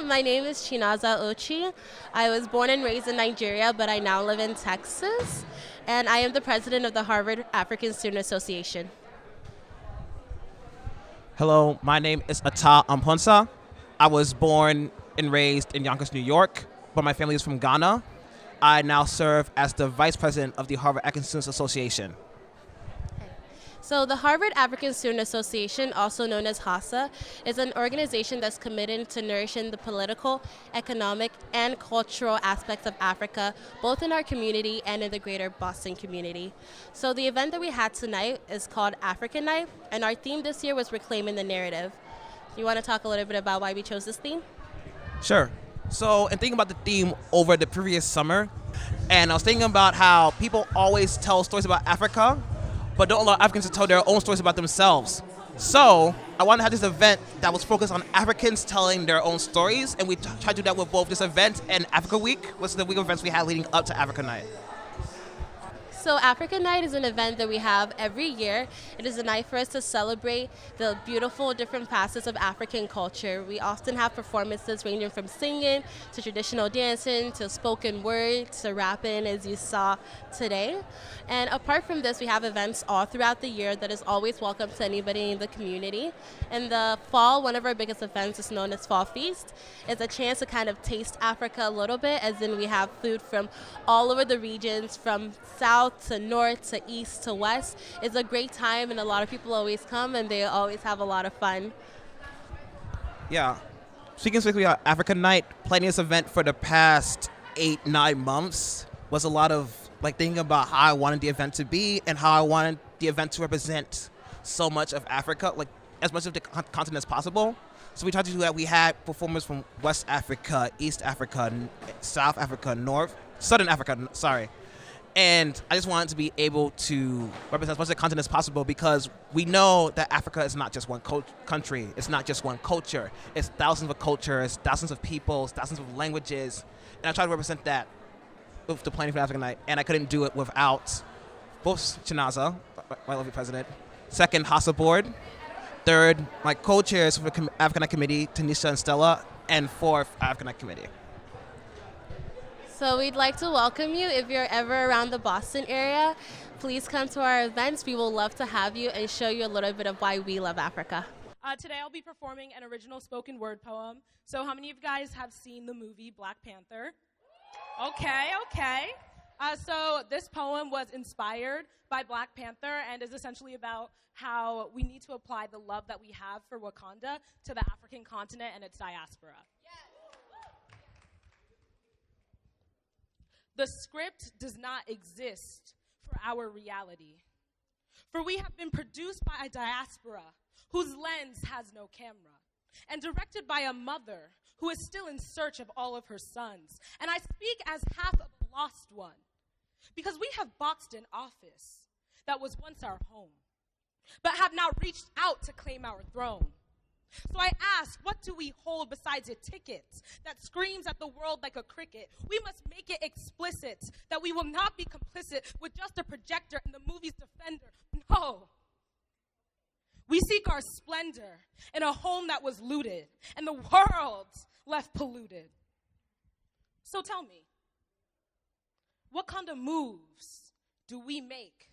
My name is Chinaza Ochi. I was born and raised in Nigeria, but I now live in Texas. And I am the president of the Harvard African Student Association. Hello, my name is Ata Amponsa. I was born and raised in Yonkers, New York, but my family is from Ghana. I now serve as the vice president of the Harvard African Students Association. So the Harvard African Student Association, also known as HASA, is an organization that's committed to nourishing the political, economic, and cultural aspects of Africa, both in our community and in the greater Boston community. So the event that we had tonight is called African Night, and our theme this year was Reclaiming the Narrative. You want to talk a little bit about why we chose this theme? Sure. So, in thinking about the theme over the previous summer, and I was thinking about how people always tell stories about Africa, but don't allow Africans to tell their own stories about themselves. So I wanted to have this event that was focused on Africans telling their own stories, and we tried to do that with both this event and Africa Week, which is the week of events we had leading up to Africa Night. So Africa Night is an event that we have every year. It is a night for us to celebrate the beautiful different facets of African culture. We often have performances ranging from singing to traditional dancing to spoken word to rapping, as you saw today. And apart from this, we have events all throughout the year that is always welcome to anybody in the community. In the fall, one of our biggest events is known as Fall Feast. It's a chance to kind of taste Africa a little bit, as in we have food from all over the regions, from south to north to east to west. It's a great time, and a lot of people always come, and they always have a lot of fun. Yeah. Speaking specifically about Africa Night, planning this event for the past 8-9 months was a lot of thinking about how I wanted the event to be and how I wanted the event to represent so much of Africa, as much of the continent as possible. So we tried to do that. We had performers from West Africa, East Africa, South Africa, Southern Africa, sorry. And I just wanted to be able to represent as much of the continent as possible, because we know that Africa is not just one country. It's not just one culture. It's thousands of cultures, thousands of peoples, thousands of languages. And I tried to represent that with the planning for African Night. And I couldn't do it without both Chinaza, my lovely president, second, HASA board, third, my co-chairs for the African Night Committee, Tanisha and Stella, and fourth, African Night Committee. So we'd like to welcome you. If you're ever around the Boston area, please come to our events. We will love to have you and show you a little bit of why we love Africa. Today I'll be performing an original spoken word poem. So how many of you guys have seen the movie Black Panther? Okay. So this poem was inspired by Black Panther and is essentially about how we need to apply the love that we have for Wakanda to the African continent and its diaspora. The script does not exist for our reality. For we have been produced by a diaspora whose lens has no camera, and directed by a mother who is still in search of all of her sons. And I speak as half of a lost one, because we have boxed an office that was once our home, but have now reached out to claim our throne. So I ask, what do we hold besides a ticket that screams at the world like a cricket? We must make it explicit that we will not be complicit with just a projector and the movie's defender. No. We seek our splendor in a home that was looted and the world left polluted. So tell me, what kind of moves do we make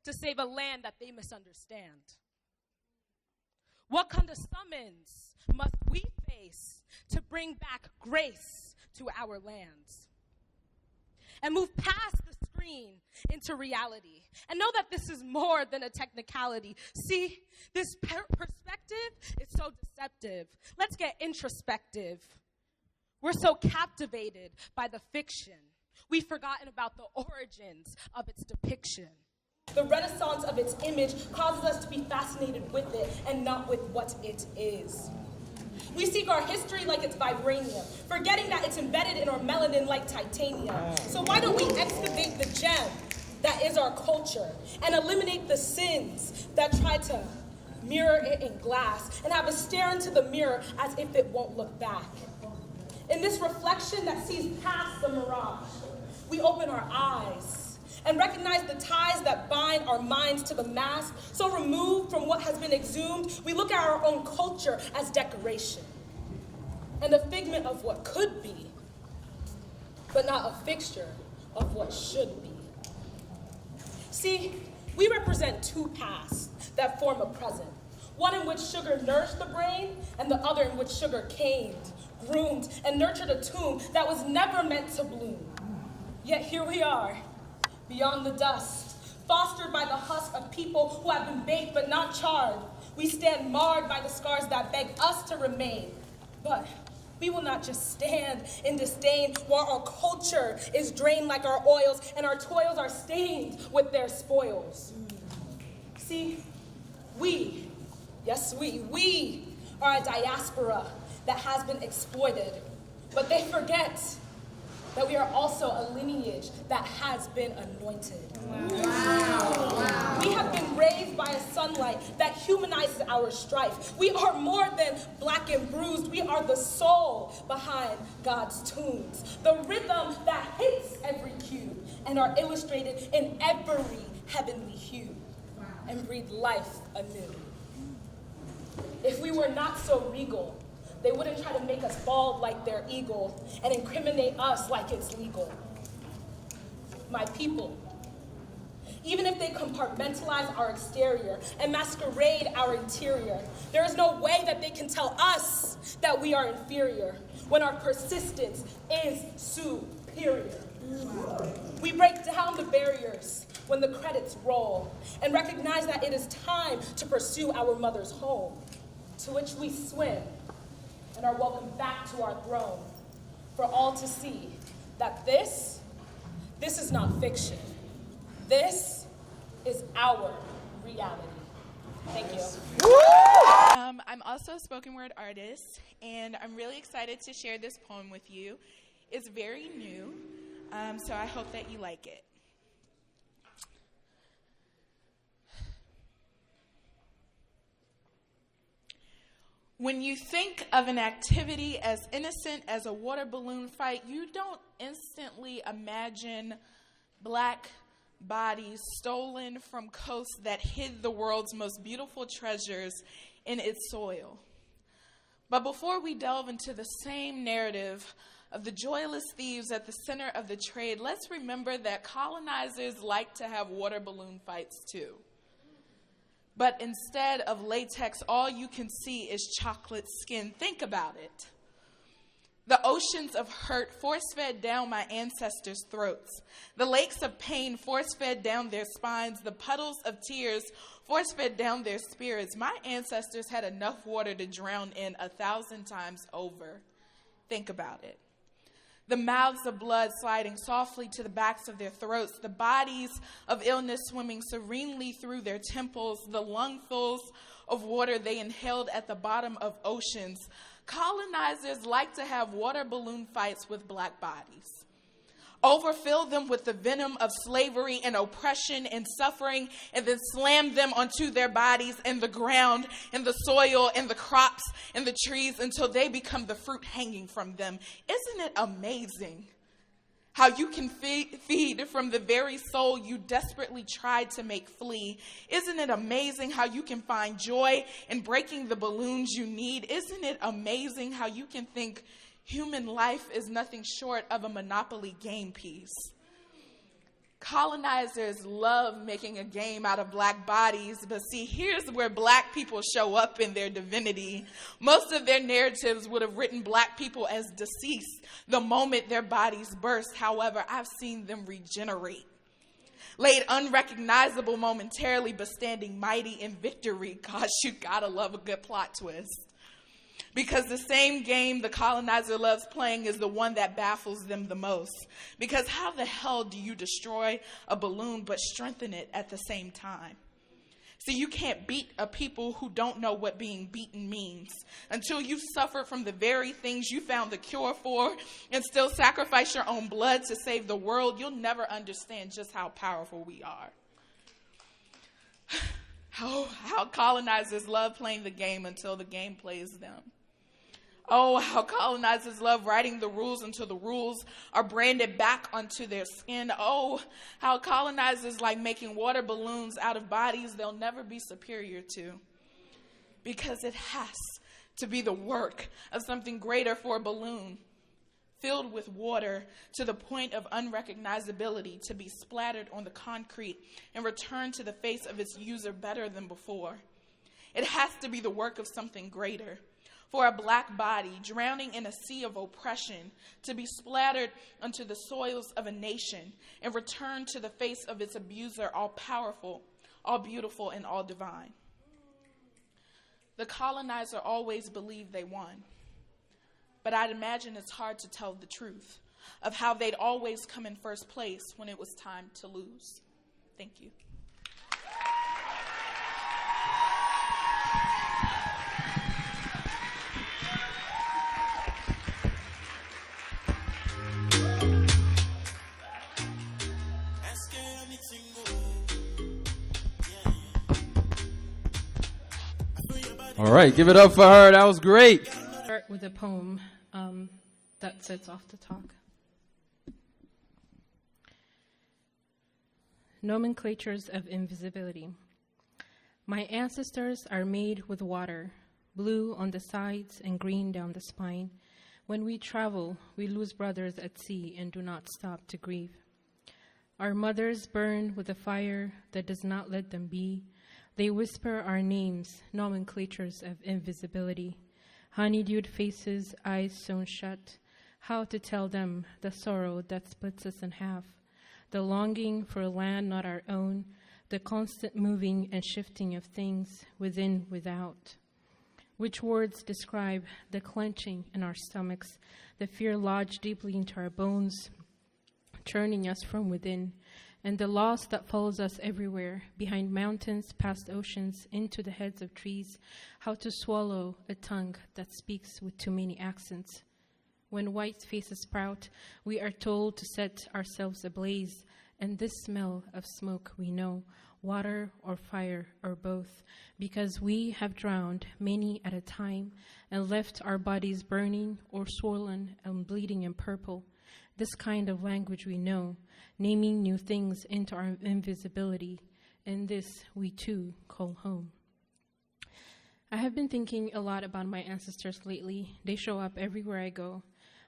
to save a land that they misunderstand? What kind of summons must we face to bring back grace to our lands? And move past the screen into reality. And know that this is more than a technicality. See, this perspective is so deceptive. Let's get introspective. We're so captivated by the fiction, we've forgotten about the origins of its depiction. The renaissance of its image causes us to be fascinated with it and not with what it is. We seek our history like it's vibranium, forgetting that it's embedded in our melanin like titanium. So why don't we excavate the gem that is our culture and eliminate the sins that try to mirror it in glass and have us stare into the mirror as if it won't look back. In this reflection that sees past the mirage, we open our eyes and recognize the ties that bind our minds to the mask. So removed from what has been exhumed, we look at our own culture as decoration. and a figment of what could be, but not a fixture of what should be. See, we represent two pasts that form a present, one in which sugar nourished the brain, and the other in which sugar caned, groomed, and nurtured a tomb that was never meant to bloom. Yet here we are, beyond the dust, fostered by the husk of people who have been baked but not charred. We stand marred by the scars that beg us to remain. But we will not just stand in disdain while our culture is drained like our oils and our toils are stained with their spoils. See, we are a diaspora that has been exploited, but they forget that we are also a lineage that has been anointed. Wow. We have been raised by a sunlight that humanizes our strife. We are more than black and bruised. We are the soul behind God's tunes, the rhythm that hits every cue and are illustrated in every heavenly hue and breathe life anew. If we were not so regal, they wouldn't try to make us bald like their eagle and incriminate us like it's legal. My people, even if they compartmentalize our exterior and masquerade our interior, there is no way that they can tell us that we are inferior when our persistence is superior. We break down the barriers when the credits roll and recognize that it is time to pursue our mother's home, to which we swim and are welcomed back to our throne for all to see that this is not fiction. This is our reality. Thank you. I'm also a spoken word artist, and I'm really excited to share this poem with you. It's very new, so I hope that you like it. When you think of an activity as innocent as a water balloon fight, you don't instantly imagine black bodies stolen from coasts that hid the world's most beautiful treasures in its soil. But before we delve into the same narrative of the joyless thieves at the center of the trade, let's remember that colonizers like to have water balloon fights too. But instead of latex, all you can see is chocolate skin. Think about it. The oceans of hurt force-fed down my ancestors' throats. The lakes of pain force-fed down their spines. The puddles of tears force-fed down their spirits. My ancestors had enough water to drown in 1,000 times over. Think about it. The mouths of blood sliding softly to the backs of their throats, the bodies of illness swimming serenely through their temples, the lungfuls of water they inhaled at the bottom of oceans. Colonizers like to have water balloon fights with black bodies. Overfill them with the venom of slavery and oppression and suffering, and then slam them onto their bodies and the ground and the soil and the crops and the trees until they become the fruit hanging from them. Isn't it amazing how you can feed from the very soul you desperately tried to make flee? Isn't it amazing how you can find joy in breaking the balloons you need? Isn't it amazing how you can think human life is nothing short of a Monopoly game piece? Colonizers love making a game out of black bodies, but see, here's where black people show up in their divinity. Most of their narratives would have written black people as deceased the moment their bodies burst. However, I've seen them regenerate, laid unrecognizable momentarily, but standing mighty in victory. Gosh, you gotta love a good plot twist. Because the same game the colonizer loves playing is the one that baffles them the most. Because how the hell do you destroy a balloon but strengthen it at the same time? See, you can't beat a people who don't know what being beaten means. Until you've suffered from the very things you found the cure for and still sacrifice your own blood to save the world, you'll never understand just how powerful we are. How colonizers love playing the game until the game plays them. Oh, how colonizers love writing the rules until the rules are branded back onto their skin. Oh, how colonizers like making water balloons out of bodies they'll never be superior to. Because it has to be the work of something greater for a balloon, filled with water to the point of unrecognizability, to be splattered on the concrete and returned to the face of its user better than before. It has to be the work of something greater, for a black body drowning in a sea of oppression to be splattered onto the soils of a nation and returned to the face of its abuser, all powerful, all beautiful, and all divine. The colonizer always believed they won, but I'd imagine it's hard to tell the truth of how they'd always come in first place when it was time to lose. Thank you. All right, give it up for her. That was great. Start with a poem that sets off the talk. Nomenclatures of invisibility. My ancestors are made with water, blue on the sides and green down the spine. When we travel, we lose brothers at sea and do not stop to grieve. Our mothers burn with a fire that does not let them be. They whisper our names, nomenclatures of invisibility. Honeydewed faces, eyes sewn shut. How to tell them the sorrow that splits us in half, the longing for a land not our own, the constant moving and shifting of things within, without. Which words describe the clenching in our stomachs, the fear lodged deeply into our bones, churning us from within, and the loss that follows us everywhere, behind mountains, past oceans, into the heads of trees, how to swallow a tongue that speaks with too many accents. When white faces sprout, we are told to set ourselves ablaze, and this smell of smoke we know, water or fire or both, because we have drowned many at a time and left our bodies burning or swollen and bleeding in purple. This kind of language we know, naming new things into our invisibility, and this we too call home. I have been thinking a lot about my ancestors lately. They show up everywhere I go.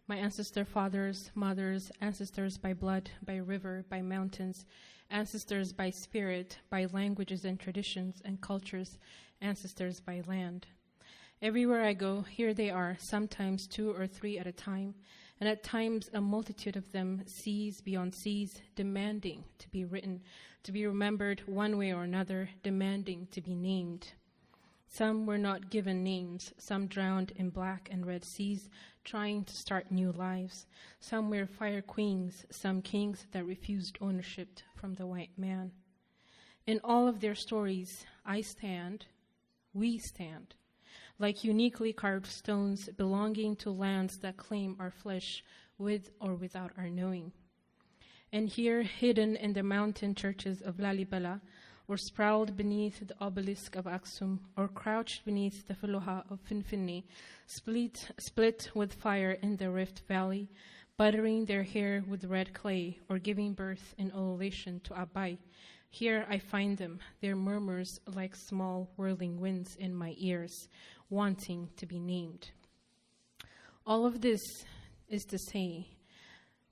My ancestor fathers, mothers, ancestors by blood, by river, by mountains, ancestors by spirit, by languages and traditions and cultures, ancestors by land. Everywhere I go, here they are, sometimes 2 or 3 at a time, and at times a multitude of them, seas beyond seas, demanding to be written, to be remembered one way or another, demanding to be named. Some were not given names, some drowned in black and red seas, trying to start new lives. Some were fire queens, some kings that refused ownership from the white man. In all of their stories, I stand, we stand, like uniquely carved stones belonging to lands that claim our flesh with or without our knowing. And here, hidden in the mountain churches of Lalibela, or sprawled beneath the obelisk of Aksum, or crouched beneath the Filoha of Finfinne, split with fire in the Rift Valley, buttering their hair with red clay, or giving birth in ovulation to Abai. Here I find them, their murmurs like small whirling winds in my ears, wanting to be named. All of this is to say,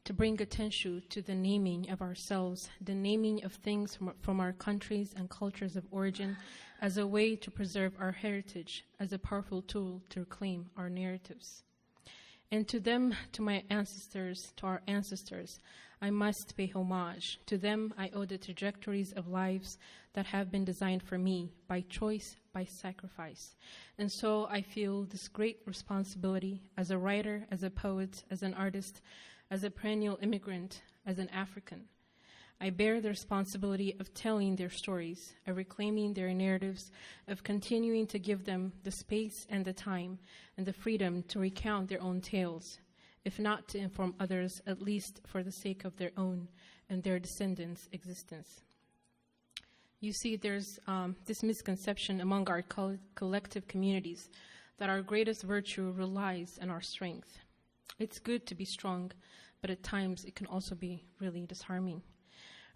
to bring attention to the naming of ourselves, the naming of things from our countries and cultures of origin as a way to preserve our heritage, as a powerful tool to reclaim our narratives. And to them, to my ancestors, to our ancestors, I must pay homage. To them, I owe the trajectories of lives that have been designed for me by choice, by sacrifice. And so I feel this great responsibility as a writer, as a poet, as an artist, as a perennial immigrant, as an African. I bear the responsibility of telling their stories, of reclaiming their narratives, of continuing to give them the space and the time and the freedom to recount their own tales, if not to inform others, at least for the sake of their own and their descendants' existence. You see, there's this misconception among our collective communities that our greatest virtue relies on our strength. It's good to be strong, but at times it can also be really disarming.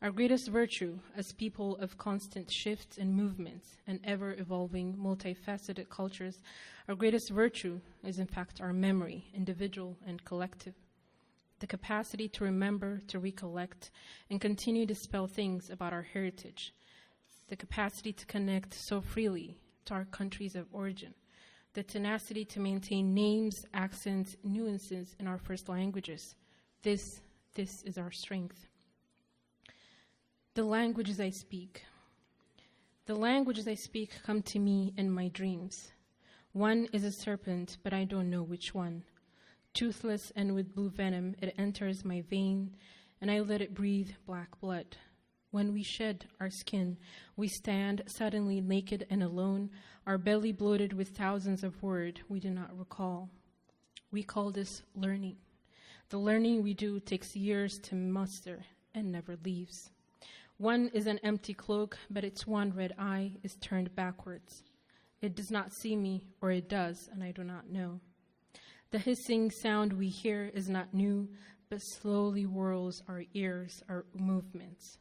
Our greatest virtue as people of constant shifts and movements and ever-evolving, multifaceted cultures, our greatest virtue is in fact our memory, individual and collective. The capacity to remember, to recollect, and continue to spell things about our heritage. The capacity to connect so freely to our countries of origin. The tenacity to maintain names, accents, nuances in our first languages. This is our strength. The languages I speak. The languages I speak come to me in my dreams. One is a serpent, but I don't know which one. Toothless and with blue venom, it enters my vein, and I let it breathe black blood. When we shed our skin, we stand suddenly naked and alone, our belly bloated with thousands of words we do not recall. We call this learning. The learning we do takes years to muster and never leaves. One is an empty cloak, but its one red eye is turned backwards. It does not see me, or it does, and I do not know. The hissing sound we hear is not new, but slowly whirls our ears, our movements.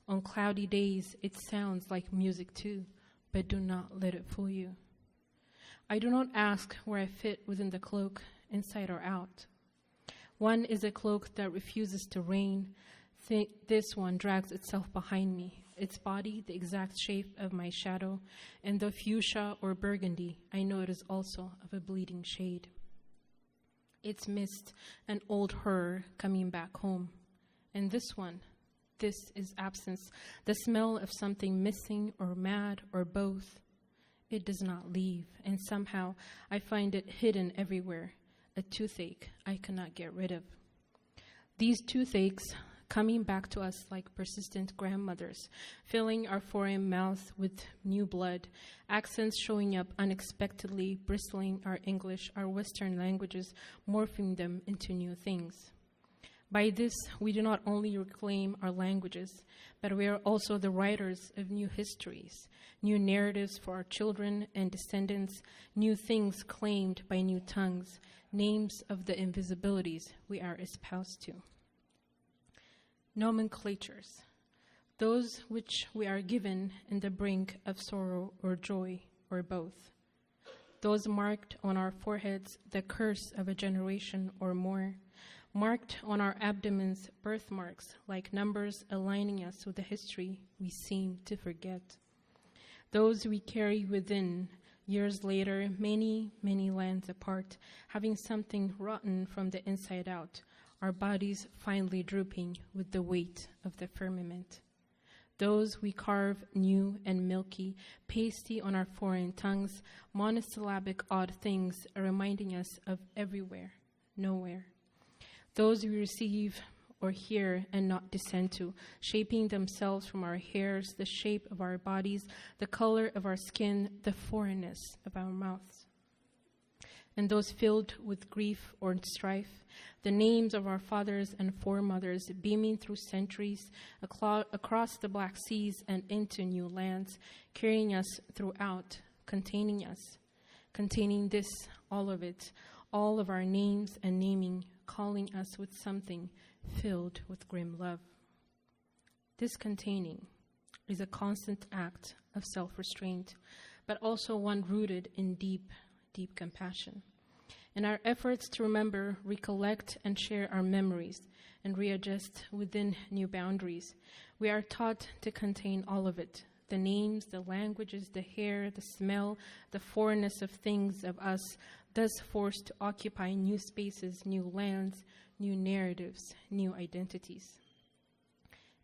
On cloudy days, it sounds like music too, but do not let it fool you. I do not ask where I fit within the cloak, inside or out. One is a cloak that refuses to reign. This one drags itself behind me, its body the exact shape of my shadow, and though fuchsia or burgundy, I know it is also of a bleeding shade. Its mist, an old horror coming back home. And this one, this is absence, the smell of something missing or mad or both. It does not leave, and somehow I find it hidden everywhere, a toothache I cannot get rid of. These toothaches coming back to us like persistent grandmothers, filling our foreign mouths with new blood, accents showing up unexpectedly, bristling our English, our Western languages, morphing them into new things. By this, we do not only reclaim our languages, but we are also the writers of new histories, new narratives for our children and descendants, new things claimed by new tongues, names of the invisibilities we are espoused to. Nomenclatures, those which we are given in the brink of sorrow or joy, or both. Those marked on our foreheads the curse of a generation or more, marked on our abdomens birthmarks like numbers aligning us with the history we seem to forget. Those we carry within, years later, many, many lands apart, having something rotten from the inside out, our bodies finally drooping with the weight of the firmament. Those we carve new and milky, pasty on our foreign tongues, monosyllabic odd things reminding us of everywhere, nowhere. Those we receive or hear and not descend to, shaping themselves from our hairs, the shape of our bodies, the color of our skin, the foreignness of our mouths. And those filled with grief or strife, the names of our fathers and foremothers beaming through centuries, across the Black Seas and into new lands, carrying us throughout, containing us, containing this, all of it, all of our names and naming, calling us with something filled with grim love. This containing is a constant act of self-restraint, but also one rooted in deep, deep compassion. In our efforts to remember, recollect, and share our memories and readjust within new boundaries, we are taught to contain all of it, the names, the languages, the hair, the smell, the foreignness of things, of us, thus forced to occupy new spaces, new lands, new narratives, new identities.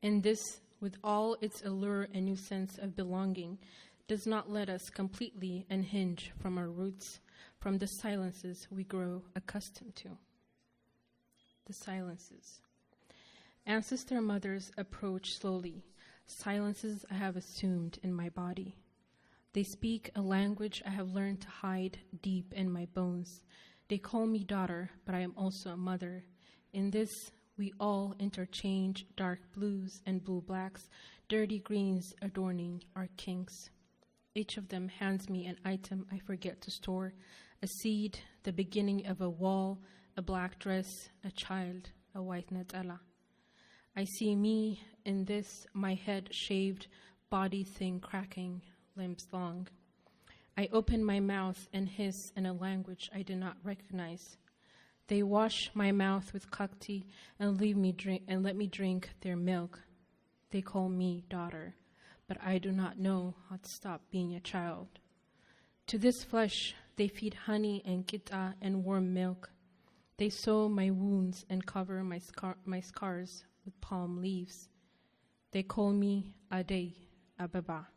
And this, with all its allure and new sense of belonging, does not let us completely unhinge from our roots, from the silences we grow accustomed to. The silences. Ancestor mothers approach slowly, silences I have assumed in my body. They speak a language I have learned to hide deep in my bones. They call me daughter, but I am also a mother. In this, we all interchange dark blues and blue blacks, dirty greens adorning our kinks. Each of them hands me an item I forget to store, a seed, the beginning of a wall, a black dress, a child, a white natala. I see me in this, my head shaved, body thing cracking, limbs long. I open my mouth and hiss in a language I do not recognize. They wash my mouth with kakti and let me drink their milk. They call me daughter, but I do not know how to stop being a child. To this flesh they feed honey and kita and warm milk. They sew my wounds and cover my scars with palm leaves. They call me Ade, Ababa,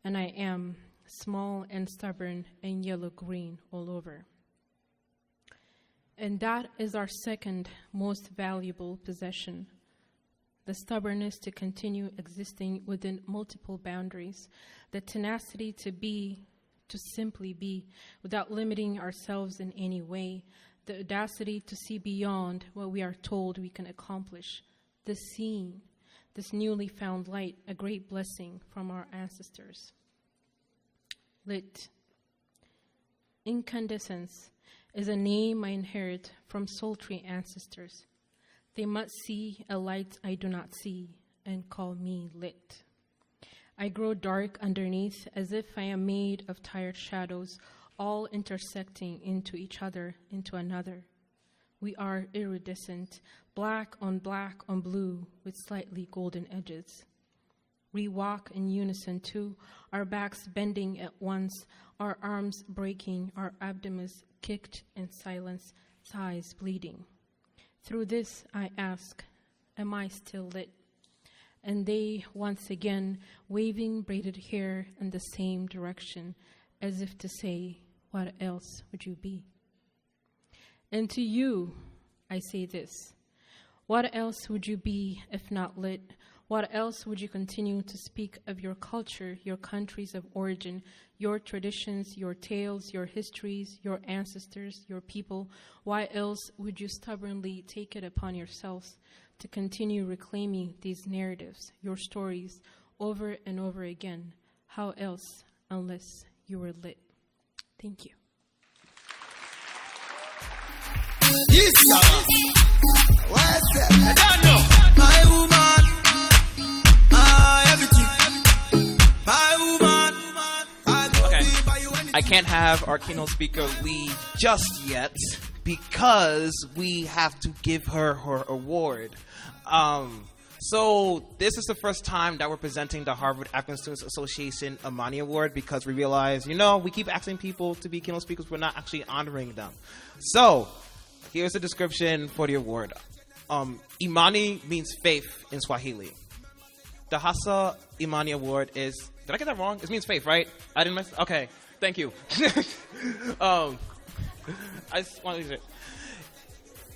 and I am small and stubborn and yellow-green all over. And that is our second most valuable possession, the stubbornness to continue existing within multiple boundaries, the tenacity to simply be, without limiting ourselves in any way, the audacity to see beyond what we are told we can accomplish, the seeing, this newly found light, a great blessing from our ancestors. Lit. Incandescence is a name I inherit from sultry ancestors. They must see a light I do not see and call me lit. I grow dark underneath as if I am made of tired shadows, all intersecting into each other, into another. We are iridescent, black on blue with slightly golden edges. We walk in unison too, our backs bending at once, our arms breaking, our abdomens kicked in silence, thighs bleeding. Through this I ask, am I still lit? And they, once again, waving braided hair in the same direction, as if to say, what else would you be? And to you, I say this, what else would you be if not lit? What else would you continue to speak of your culture, your countries of origin, your traditions, your tales, your histories, your ancestors, your people? Why else would you stubbornly take it upon yourselves to continue reclaiming these narratives, your stories, over and over again? How else unless you were lit? Thank you. My woman, everything. My woman, I can't have our keynote speaker leave just yet because we have to give her her award. So this is the first time that we're presenting the Harvard African Students Association Imani Award because we realize, we keep asking people to be keynote speakers, we're not actually honoring them. So here's the description for the award. Imani means faith in Swahili. The Hassa Imani Award is, did I get that wrong? It means faith, right? I didn't mess, okay, thank you. I just want to use it.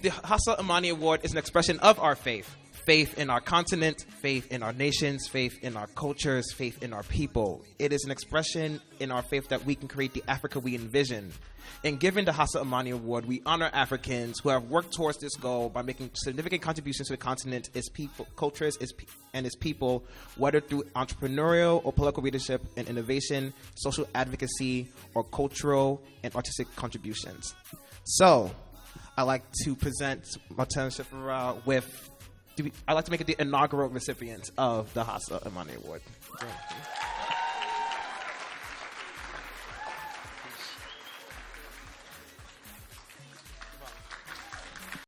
The Hassa Imani Award is an expression of our faith. Faith in our continent, faith in our nations, faith in our cultures, faith in our people. It is an expression in our faith that we can create the Africa we envision. In giving the Hassa Imani Award, we honor Africans who have worked towards this goal by making significant contributions to the continent, its people, cultures, and its people, whether through entrepreneurial or political leadership and innovation, social advocacy, or cultural and artistic contributions. So, I'd like to present Martin Shifra with I'd like to make it the inaugural recipient of the Hassa Imani Award.